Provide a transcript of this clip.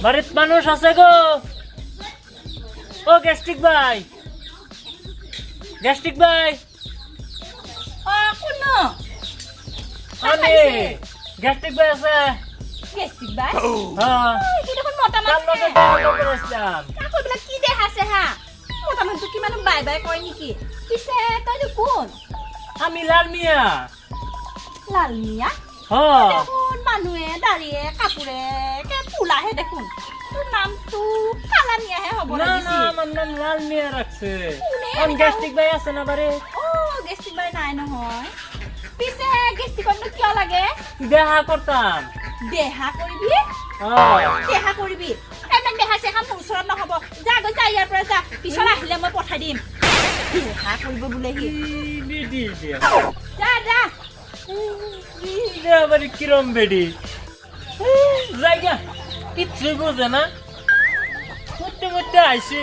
বাড়িত মানুষ আছে গো। ও গ্যাস্ট্রিক ভাই, গ্যাস্ট্রিক ভাই। কোন আমি গ্যাস্ট্রিক ভাই আছে। গেস্টিক বাই হ্যাঁ, কি দেখোন মতা কাল মানুহ নটা টাকা করেছিলাম। কাকো বিলাক কি দেখাছে হা মতা মানুহ কি মানুহ বাই বাই কয় নেকি পিছে তই কোন আমি লাল মিয়া। লাল মিয়া হ্যাঁ, দেখোন মানুহে দাঁড়িয়ে কাপোৰে কে ফুলাহে দেখোন তোৰ নামটো কালা মিয়াহে হ'ব না না, লাগিছিল আমার নাম লাল মিয়া রাখছে। কোনে কোন গ্যাস্ট্রিক ভাই আছে না বাড়ি? গেস্টিক বাই নাই নহয় পিছে গেস্টিকনো কিয় লাগে দেখা করতাম। দেহা কৰিবি হ্যাঁ, দেহা কৰিবি এমন দেহা চেহা মোৰ ওচৰত নহ'ব যা গৈ যা ইয়াৰ পৰা যা পিছত আহিলে মই পঠাই দিম দেহা কৰিব বোলে সি বেডি দিয়া। যা যা আবার কিরম বেডি জায়গা কিচ্ছু বোঝে না। করতে করতে আইসি